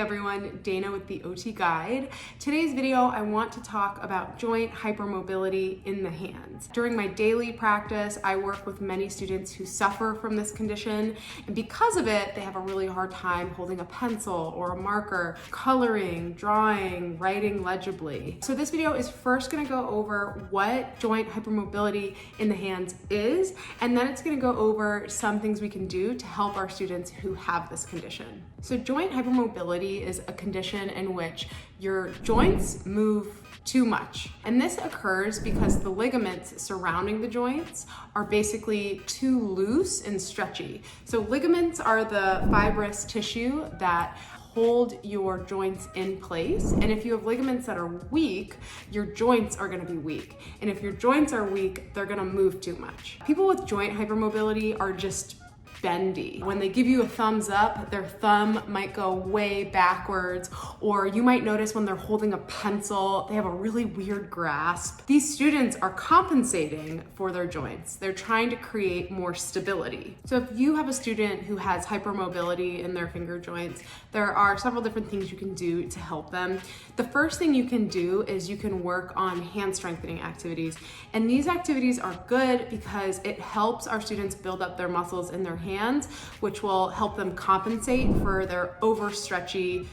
everyone, Dana with the OT Guide. Today's video, I want to talk about joint hypermobility in the hands. During my daily practice, I work with many students who suffer from this condition, and because of it, they have a really hard time holding a pencil or a marker, coloring, drawing, writing legibly. So this video is first gonna go over what joint hypermobility in the hands is, and then it's gonna go over some things we can do to help our students who have this condition. So joint hypermobility is a condition in which your joints move too much. And this occurs because the ligaments surrounding the joints are basically too loose and stretchy. So ligaments are the fibrous tissue that hold your joints in place. And if you have ligaments that are weak, your joints are gonna be weak. And if your joints are weak, they're gonna move too much. People with joint hypermobility are just bendy. When they give you a thumbs up, their thumb might go way backwards, or you might notice when they're holding a pencil, they have a really weird grasp. These students are compensating for their joints. They're trying to create more stability. So if you have a student who has hypermobility in their finger joints, there are several different things you can do to help them. The first thing you can do is you can work on hand strengthening activities. And these activities are good because it helps our students build up their muscles in their hands, which will help them compensate for their overstretchy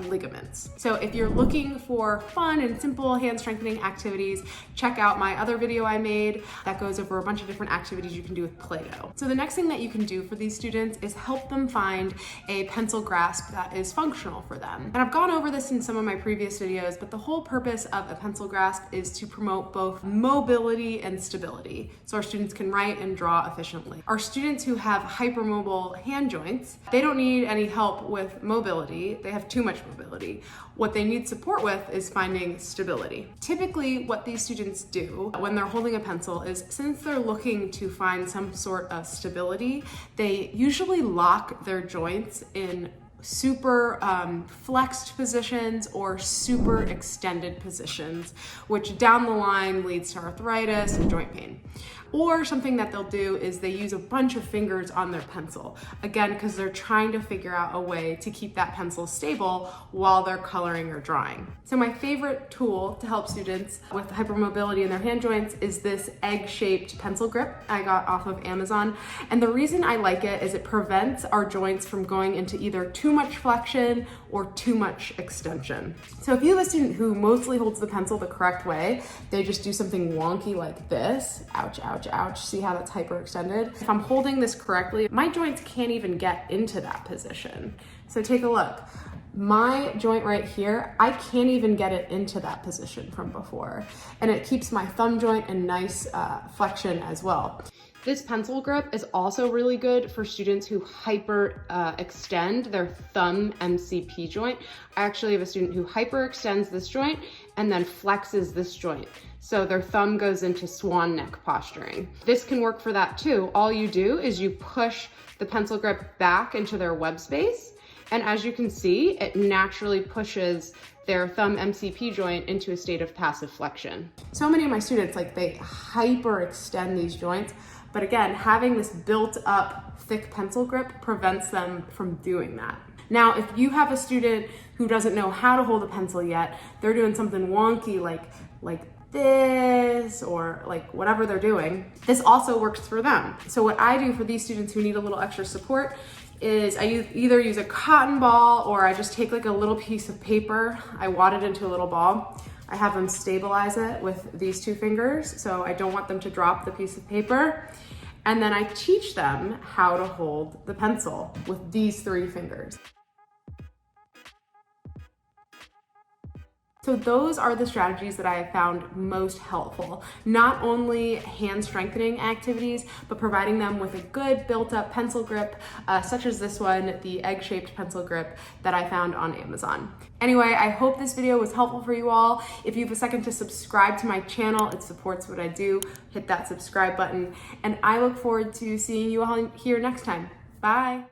ligaments. So if you're looking for fun and simple hand strengthening activities, check out my other video I made that goes over a bunch of different activities you can do with Play-Doh. So the next thing that you can do for these students is help them find a pencil grasp that is functional for them. And I've gone over this in some of my previous videos, but the whole purpose of a pencil grasp is to promote both mobility and stability, so our students can write and draw efficiently. Our students who have hypermobile hand joints, they don't need any help with mobility. They have too much mobility. What they need support with is finding stability. Typically, what these students do when they're holding a pencil is, since they're looking to find some sort of stability, they usually lock their joints in super flexed positions or super extended positions, which down the line leads to arthritis and joint pain. Or something that they'll do is they use a bunch of fingers on their pencil, again, because they're trying to figure out a way to keep that pencil stable while they're coloring or drawing. So my favorite tool to help students with hypermobility in their hand joints is this egg-shaped pencil grip I got off of Amazon. And the reason I like it is it prevents our joints from going into either too much flexion or too much extension. So if you have a student who mostly holds the pencil the correct way, they just do something wonky like this, ouch, ouch, ouch, see how that's hyperextended? If I'm holding this correctly, my joints can't even get into that position. So take a look. My joint right here, I can't even get it into that position from before. And it keeps my thumb joint in nice flexion as well. This pencil grip is also really good for students who extend their thumb MCP joint. I actually have a student who hyperextends this joint and then flexes this joint. So their thumb goes into swan neck posturing. This can work for that too. All you do is you push the pencil grip back into their web space. And as you can see, it naturally pushes their thumb MCP joint into a state of passive flexion. So many of my students, they hyperextend these joints, but again, having this built up thick pencil grip prevents them from doing that. Now, if you have a student who doesn't know how to hold a pencil yet, they're doing something wonky like this, or whatever they're doing, this also works for them. So what I do for these students who need a little extra support is I either use a cotton ball, or I just take a little piece of paper, I wad it into a little ball, I have them stabilize it with these two fingers, so I don't want them to drop the piece of paper, and then I teach them how to hold the pencil with these three fingers. So those are the strategies that I have found most helpful. Not only hand strengthening activities, but providing them with a good built up pencil grip, such as this one, the egg-shaped pencil grip that I found on Amazon. Anyway, I hope this video was helpful for you all. If you have a second to subscribe to my channel, it supports what I do. Hit that subscribe button, and I look forward to seeing you all here next time. Bye.